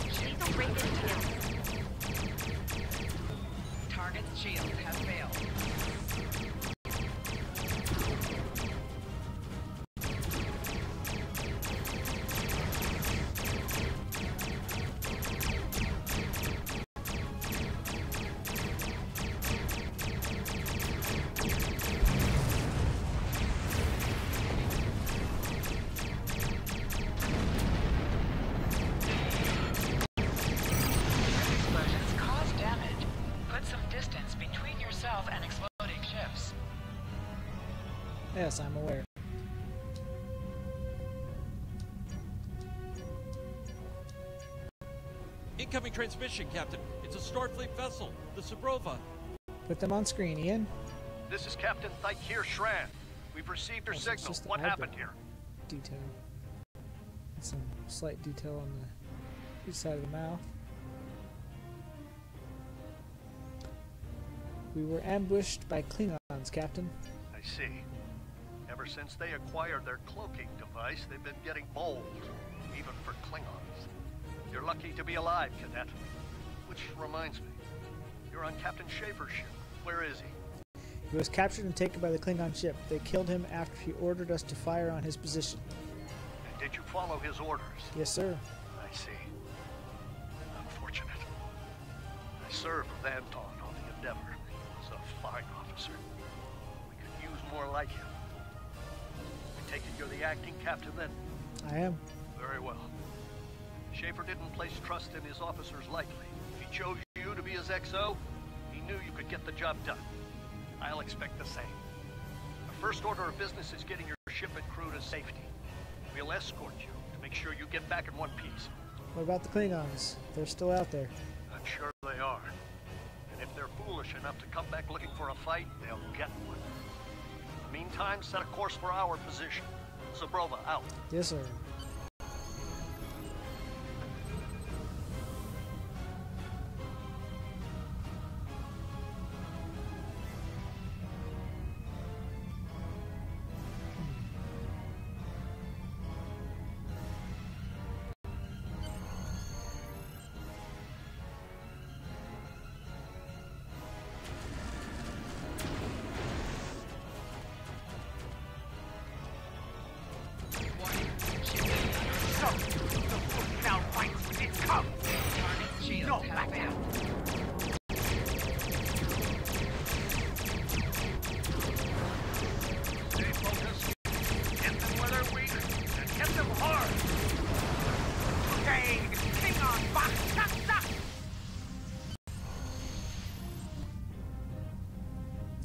Please don't break into him. Target's shield has failed. Explosions cause damage. Put some distance between yourself and exploding ships. Yes, I'm aware. Incoming transmission, Captain. It's a Starfleet vessel, the Sabrova. Put them on screen, Ian. This is Captain Thykir Shran. We've received your Also, it's signal. just the What happened eyebrow here? Detail. And some slight detail on the east side of the mouth. We were ambushed by Klingons, Captain. I see. Ever since they acquired their cloaking device, they've been getting bold, even for Klingons. You're lucky to be alive, Cadet. Which reminds me, you're on Captain Schaefer's ship. Where is he? He was captured and taken by the Klingon ship. They killed him after he ordered us to fire on his position. And did you follow his orders? Yes, sir. I see. Unfortunate. I served with Anton on the Endeavor. He was a fine officer. We could use more like him. I take it you're the acting captain then? I am. Very well. Schaefer didn't place trust in his officers lightly. If he chose you to be his XO, he knew you could get the job done. I'll expect the same. Our first order of business is getting your ship and crew to safety. We'll escort you to make sure you get back in one piece. What about the Klingons? They're still out there. I'm sure they are. And if they're foolish enough to come back looking for a fight, they'll get one. In the meantime, set a course for our position. Sabrova out. Yes, sir.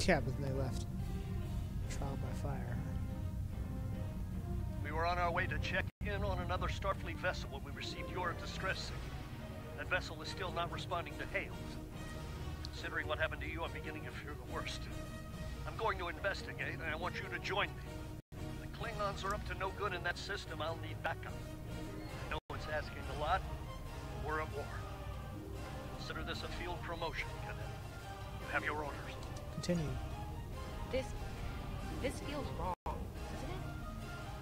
Yeah, but they left. Trial by fire. We were on our way to check in on another Starfleet vessel when we received your distress signal. That vessel is still not responding to hails. Considering what happened to you, I'm beginning to fear the worst. I'm going to investigate, and I want you to join me. If the Klingons are up to no good in that system, I'll need backup. I know it's asking a lot. We're at war. Consider this a field promotion, Cadet. You have your orders. Continue. This feels wrong, doesn't it?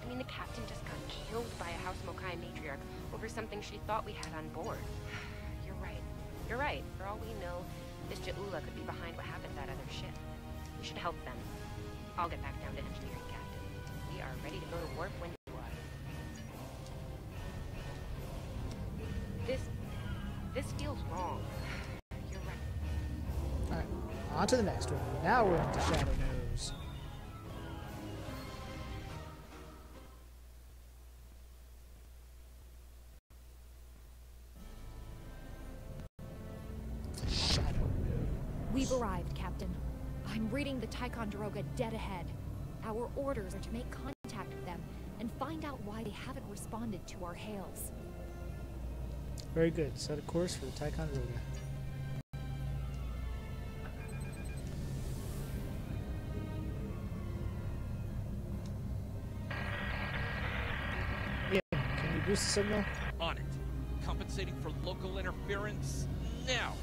I mean, the captain just got killed by a House Mokai matriarch over something she thought we had on board. You're right. You're right. For all we know, this Ja'ula could be behind what happened to that other ship. We should help them. I'll get back down to engineering, Captain. We are ready to go to warp when you are. This feels wrong. You're right. Alright, on to the next one. Now we're into Shadow Nose. We've arrived, Captain. I'm reading the Ticonderoga dead ahead. Our orders are to make contact with them and find out why they haven't responded to our hails. Very good. Set a course for the Ticonderoga. Yeah, can you boost the signal? On it. Compensating for local interference now.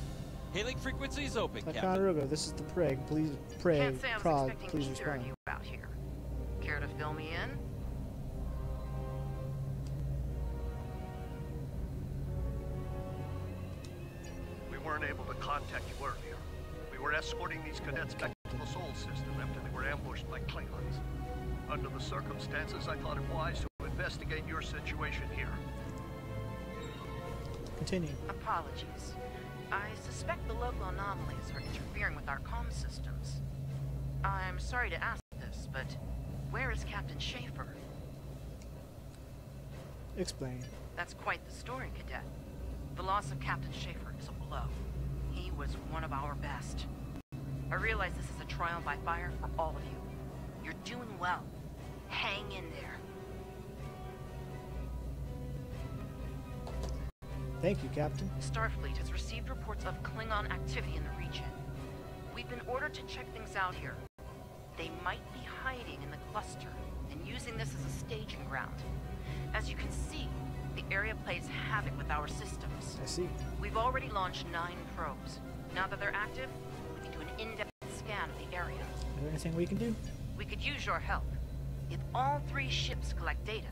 Hailing frequencies open, Captain. Ticonderoga, this is the Prague. Please, Prague, Can't say I was Prague, expecting please either of respond. you out here. Care to fill me in? We weren't able to contact you earlier. We were escorting these cadets back to the Sol system after they were ambushed by Klingons. Under the circumstances, I thought it wise to investigate your situation here. Continue. Apologies. I suspect the local anomalies are interfering with our comm systems. I'm sorry to ask this, but where is Captain Schaefer? Explain. That's quite the story, Cadet. The loss of Captain Schaefer is a blow. He was one of our best. I realize this is a trial by fire for all of you. You're doing well. Hang in there. Thank you, Captain. Starfleet has received reports of Klingon activity in the region. We've been ordered to check things out here. They might be hiding in the cluster and using this as a staging ground. As you can see, the area plays havoc with our systems. I see. We've already launched 9 probes. Now that they're active, we can do an in-depth scan of the area. Is there anything we can do? We could use your help. If all 3 ships collect data,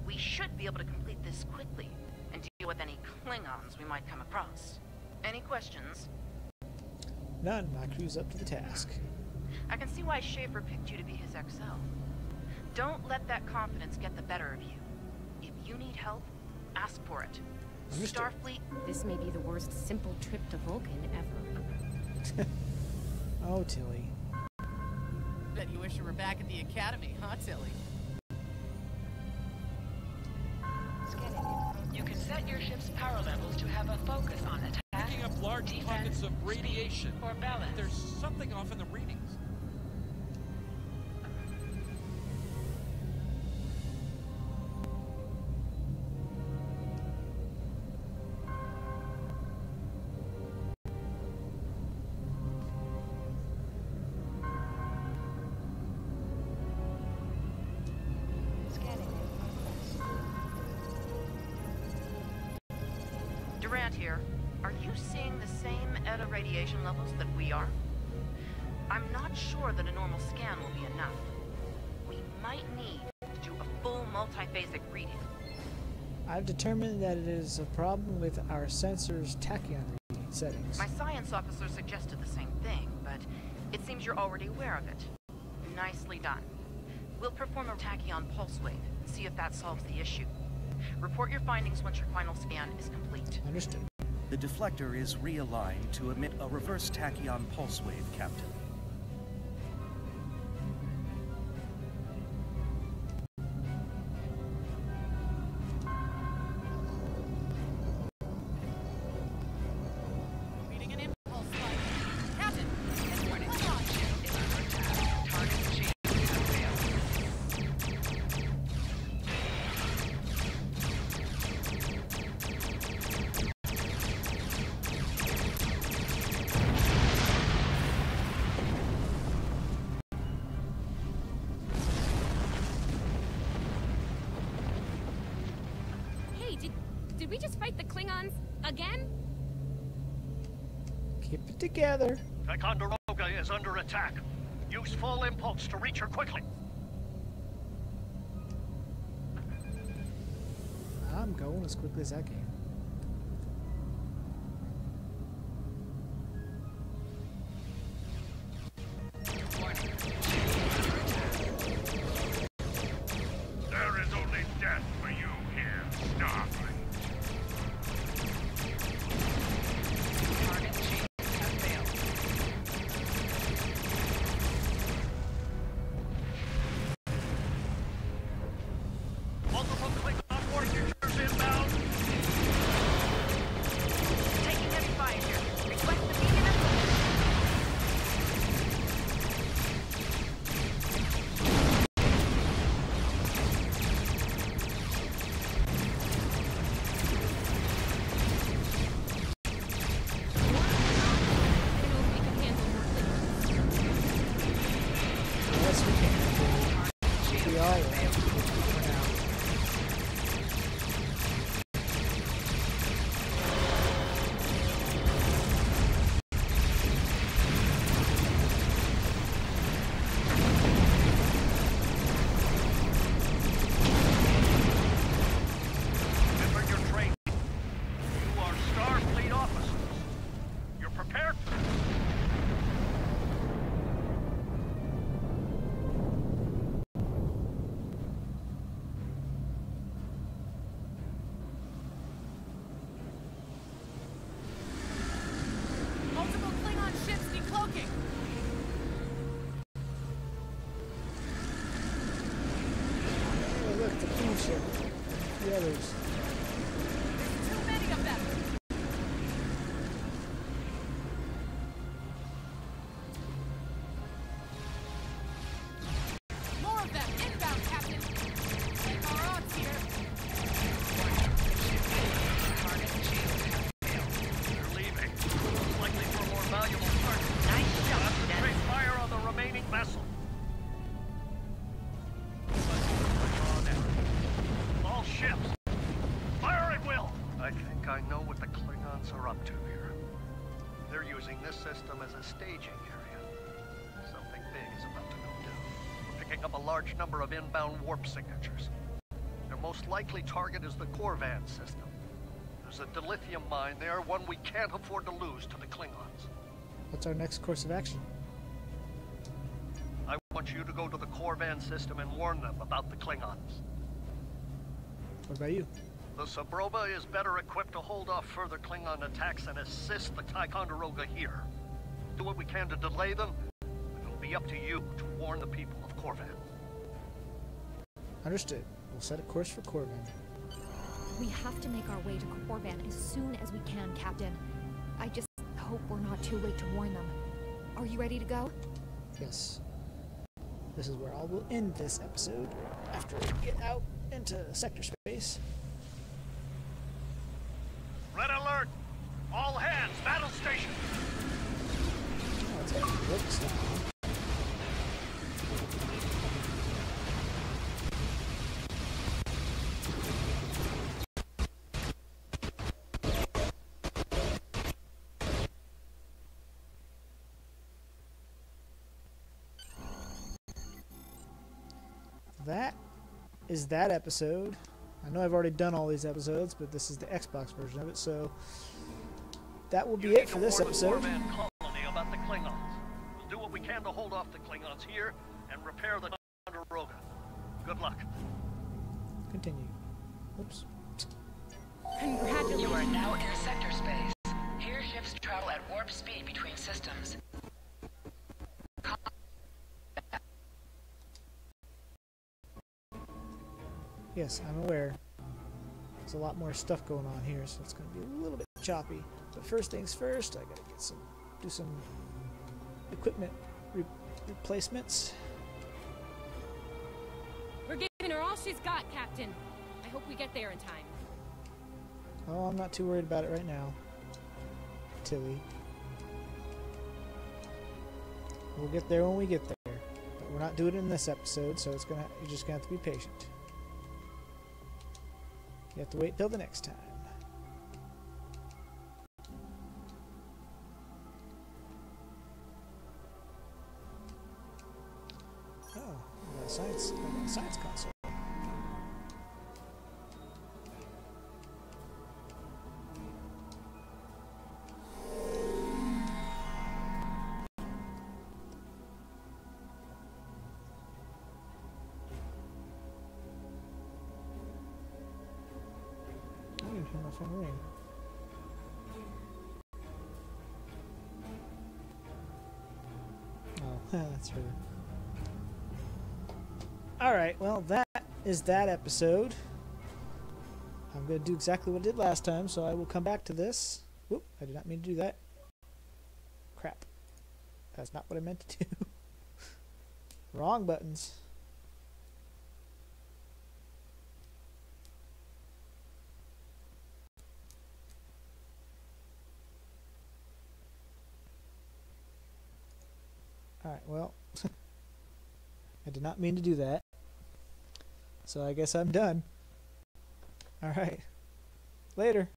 we should be able to complete this quickly and deal with any Klingons we might come across. Any questions? None. My crew's up to the task. I can see why Schaefer picked you to be his XL. Don't let that confidence get the better of you. If you need help, ask for it. Understood. Starfleet... This may be the worst simple trip to Vulcan ever. Oh, Tilly. Bet you wish you were back at the Academy, huh, Tilly? You can set your ship's power levels to have a focus on attack, Picking up large defense, pockets of radiation. or balance. There's something off in the readings. Durant here. Are you seeing the same ETA radiation levels that we are? I'm not sure that a normal scan will be enough. We might need to do a full multiphasic reading. I've determined that it is a problem with our sensor's tachyon reading settings. My science officer suggested the same thing, but it seems you're already aware of it. Nicely done. We'll perform a tachyon pulse wave and see if that solves the issue. Report your findings once your final scan is complete. Understood. The deflector is realigned to emit a reverse tachyon pulse wave, Captain. Reading an impulse flight. Captain! Klingon ship is Did we just fight the Klingons again? Keep it together. Ticonderoga is under attack. Use full impulse to reach her quickly. I'm going as quickly as I can. There is only death for you here, Starfleet. Target shields have failed. Multiple Klingon warriors inbound. Taking heavy fire here. Request the beacon of... Yes, we can. We all will. For now. Remember your training. You are Starfleet officers. You're prepared for this. Multiple Klingon ships decloaking. Oh, look, the cruise ship. The others. Too many of them. More of them inbound, Captain. Take our odds here. Target shields have failed. They're leaving. Most likely for a more valuable target. Nice shot, Concentrate Dennis. fire on the remaining vessel. Draw now. All ships. Fire at will. I think I know what the Klingons are up to here. They're using this system as a staging area. Something big is about to go down. We're picking up a large number of inbound warp signatures. Their most likely target is the Corvan system. There's a dilithium mine there, one we can't afford to lose to the Klingons. What's our next course of action? I want you to go to the Corvan system and warn them about the Klingons. What about you? The Sabroba is better equipped to hold off further Klingon attacks and assist the Ticonderoga here. Do what we can to delay them, but it'll be up to you to warn the people of Corvan. Understood. We'll set a course for Corvan. We have to make our way to Corvan as soon as we can, Captain. I just hope we're not too late to warn them. Are you ready to go? Yes. This is where I will end this episode after we get out into sector space. Red alert! All hands, battle station! Oh, it's like work style. That is that episode. I know I've already done all these episodes, but this is the Xbox version of it, so that will be it for this episode. Corvan colony about the Klingons. We'll do what we can to hold off the Klingons here and repair the Ticonderoga. Good luck. Continue. Oops. Congratulations. You are now in sector space. Here ships travel at warp speed between systems. Yes, I'm aware. There's a lot more stuff going on here, so it's going to be a little bit choppy. But first things first, I got to do some equipment replacements. We're giving her all she's got, Captain. I hope we get there in time. Oh, I'm not too worried about it right now, Tilly. We'll get there when we get there. But we're not doing it in this episode, so you're just gonna have to be patient. You have to wait till the next time. Science console. I didn't hear my phone ring. Oh, that's her. Alright, well, that is that episode. I'm going to do exactly what I did last time, so I will come back to this. Whoop, I did not mean to do that. Crap. That's not what I meant to do. Wrong buttons. Alright, well, I did not mean to do that. So I guess I'm done. Alright. Later.